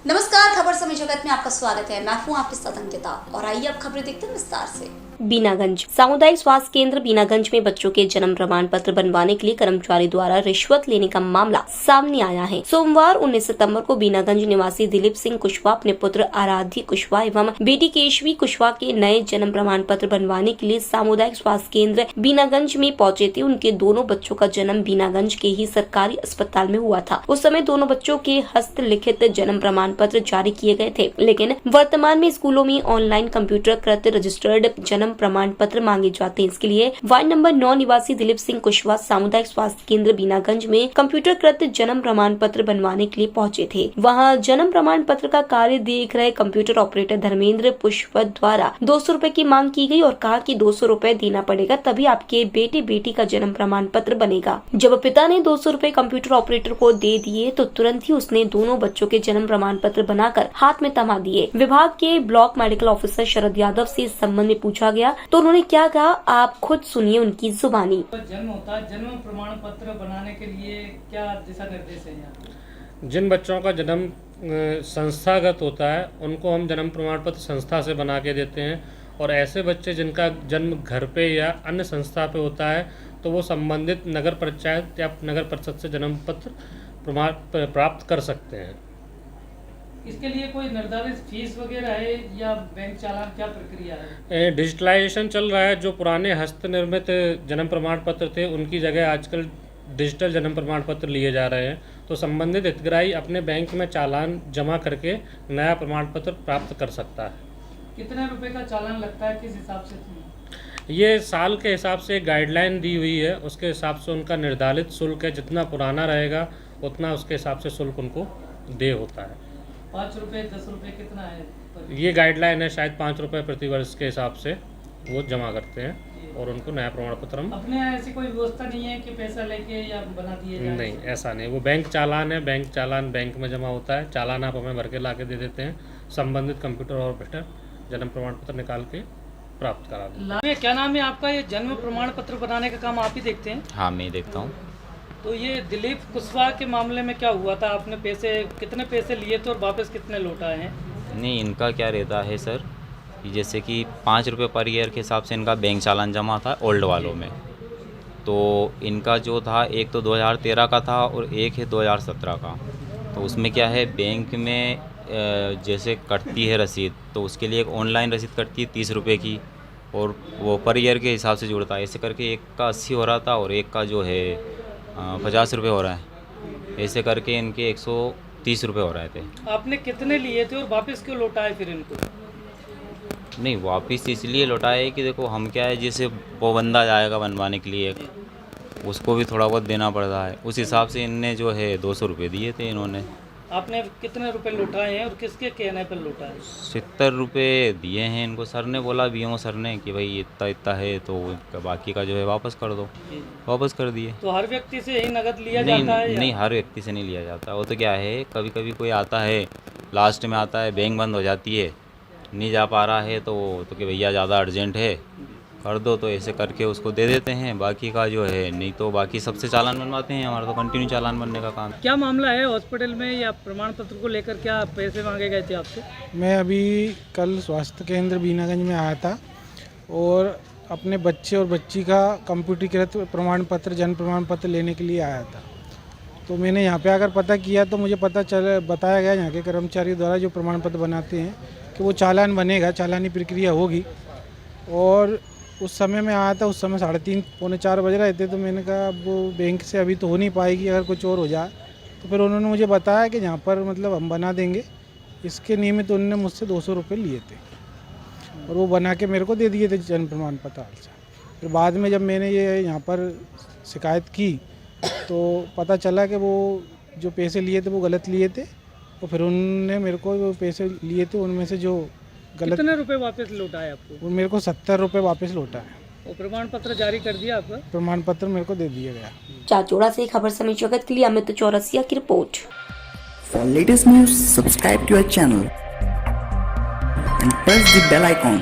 नमस्कार, खबर समय जगत में आपका स्वागत है। मैं हूं आपके साथ अंकिता और आइए अब खबरें देखते हैं विस्तार से। बीनागंज सामुदायिक स्वास्थ्य केंद्र बीनागंज में बच्चों के जन्म प्रमाण पत्र बनवाने के लिए कर्मचारी द्वारा रिश्वत लेने का मामला सामने आया है। सोमवार 19 सितंबर को बीनागंज निवासी दिलीप सिंह कुशवाहा अपने पुत्र आराध्य कुशवाहा एवं बेटी केशवी कुशवाहा के नए जन्म प्रमाण पत्र बनवाने के लिए सामुदायिक स्वास्थ्य केंद्र बीनागंज में पहुंचे थे। उनके दोनों बच्चों का जन्म बीनागंज के ही सरकारी अस्पताल में हुआ था। उस समय दोनों बच्चों के हस्तलिखित जन्म प्रमाण पत्र जारी किए गए थे, लेकिन वर्तमान में स्कूलों में ऑनलाइन कंप्यूटरकृत रजिस्टर्ड जन्म प्रमाण पत्र मांगे जाते हैं। इसके लिए वार्ड नंबर 9 निवासी दिलीप सिंह कुशवाहा सामुदायिक स्वास्थ्य केंद्र बीनागंज में कंप्यूटरकृत जन्म प्रमाण पत्र बनवाने के लिए पहुंचे थे। वहां जन्म प्रमाण पत्र का कार्य देख रहे कंप्यूटर ऑपरेटर धर्मेंद्र पुष्पवत द्वारा 200 रुपए की मांग की गई और कहा कि 200 रुपए देना पड़ेगा, तभी आपके बेटे बेटी का जन्म प्रमाण पत्र बनेगा। जब पिता ने 200 रुपए कंप्यूटर ऑपरेटर को दे दिए तो तुरंत ही उसने दोनों बच्चों के जन्म प्रमाण पत्र बनाकर हाथ में थमा दिए। विभाग के block medical officer Sharad Yadav से इस संबंध में पूछा गया तो उन्होंने क्या कहा, आप खुद सुनिए उनकी जुबानी। जन्म होता है, जन्म प्रमाण पत्र बनाने के लिए क्या दिशा निर्देश है यहाँ? जिन बच्चों का जन्म संस्थागत होता है उनको हम जन्म प्रमाण पत्र संस्था से बना के देते हैं, और ऐसे बच्चे जिनका जन्म घर पे या अन्य संस्था पे होता है तो वो संबंधित नगर पंचायत या नगर परिषद से जन्म पत्र प्रमाण प्राप्त कर सकते हैं। इसके लिए कोई निर्धारित फीस वगैरह है या बैंक चालान, क्या प्रक्रिया है? डिजिटलाइजेशन चल रहा है। जो पुराने हस्त निर्मित जन्म प्रमाण पत्र थे उनकी जगह आजकल डिजिटल जन्म प्रमाण पत्र लिए जा रहे हैं, तो संबंधित हितग्राही अपने बैंक में चालान जमा करके नया प्रमाण पत्र प्राप्त कर सकता है। कितने रुपए का चालान लगता है, किस हिसाब से? ये साल के हिसाब से गाइडलाइन दी हुई है, उसके हिसाब से उनका निर्धारित शुल्क है। जितना पुराना रहेगा उतना उसके हिसाब से शुल्क उनको दे होता है। 5 रुपए, 10 रुपए, कितना है? ये गाइडलाइन है, शायद 5 रुपये प्रति वर्ष के हिसाब से वो जमा करते हैं और उनको नया प्रमाण पत्र हम अपने यहाँ ऐसी कोई व्यवस्था नहीं है कि पैसा लेके या बना दिए जाए? नहीं, ऐसा नहीं। वो बैंक चालान है, बैंक चालान बैंक में जमा होता है। चालान आप हमें भर के ला के दे देते हैं, संबंधित कंप्यूटर ऑपरेटर जन्म प्रमाण पत्र निकाल के प्राप्त करा देते हैं। क्या नाम है आपका? ये जन्म प्रमाण पत्र बनाने का काम आप ही देखते हैं? हाँ, मैं देखता हूँ। तो ये दिलीप कुशवाहा के मामले में क्या हुआ था? आपने कितने पैसे लिए थे और वापस कितने लौटाए हैं? नहीं, इनका क्या रहता है सर कि जैसे कि 5 रुपये पर ईयर के हिसाब से इनका बैंक चालान जमा था ओल्ड वालों में। तो इनका जो था, एक तो 2013 का था और एक है 2017 का। तो उसमें क्या है, बैंक में जैसे कटती है रसीद, तो उसके लिए एक ऑनलाइन रसीद कटती है 30 रुपये की, और वो पर ईयर के हिसाब से जुड़ता है। ऐसे करके एक का 80 हो रहा था और एक का जो है 50 रुपये हो रहा है। ऐसे करके इनके 130 रुपये हो रहे थे। आपने कितने लिए थे और वापस क्यों लौटाए फिर इनको? नहीं, वापस इसलिए लौटाए कि देखो हम क्या है, जैसे वो बंदा जाएगा बनवाने के लिए उसको भी थोड़ा बहुत देना पड़ता है, उस हिसाब से इनने जो है 200 रुपये दिए थे इन्होंने। आपने कितने रुपए लौटाए हैं और किसके कहने पर लौटाए? 70 रुपये दिए हैं इनको। सर ने बोला, बीओ सर ने, कि भाई इतना इतना है तो बाकी का जो है वापस कर दो। वापस कर दिए। तो हर व्यक्ति से यही नगद लिया नहीं, जाता है? नहीं, हर व्यक्ति से नहीं लिया जाता। वो तो क्या है, कभी कभी कोई आता है, लास्ट में आता है, बैंक बंद हो जाती है, नहीं जा पा रहा है तो कि भैया ज़्यादा अर्जेंट है कर दो, तो ऐसे करके उसको दे देते हैं। बाकी का जो है, नहीं तो बाकी सबसे चालान बनवाते हैं। हमारा तो कंटिन्यू चालान बनने का काम है। क्या मामला है हॉस्पिटल में, या प्रमाण पत्र को लेकर क्या पैसे मांगे गए थे आपसे? मैं अभी कल स्वास्थ्य केंद्र बीनागंज में आया था और अपने बच्चे और बच्ची का कंप्यूटरीकृत प्रमाण पत्र, जन्म प्रमाण पत्र लेने के लिए आया था। तो मैंने यहाँ पे आकर पता किया तो मुझे बताया गया यहाँ के कर्मचारी द्वारा, जो प्रमाण पत्र बनाते हैं, कि वो चालान बनेगा, चालानी प्रक्रिया होगी। और उस समय मैं आया था, उस समय 3:30 पौने 4 बज रहे थे। तो मैंने कहा अब वो बैंक से अभी तो हो नहीं पाएगी, अगर कुछ और हो जाए। तो फिर उन्होंने मुझे बताया कि यहाँ पर मतलब हम बना देंगे। इसके नियमित उन्होंने मुझसे 200 रुपये लिए थे और वो बना के मेरे को दे दिए थे जन्म प्रमाण पत्र से। फिर बाद में जब मैंने ये यहाँ पर शिकायत की तो पता चला कि वो जो पैसे लिए थे वो गलत लिए थे, और फिर उन्होंने मेरे को वो पैसे लिए थे उनमें से जो गलत। कितने रुपए वापस लौटाए आपको? वो मेरे को 70 रुपये वापस लौटा है। और प्रमाण पत्र जारी कर दिया आपका? प्रमाण पत्र मेरे को दे दिया गया। चाचौड़ा से खबर समय जगत के लिए अमित चौरसिया की report. For latest news, subscribe to our channel and press the bell icon.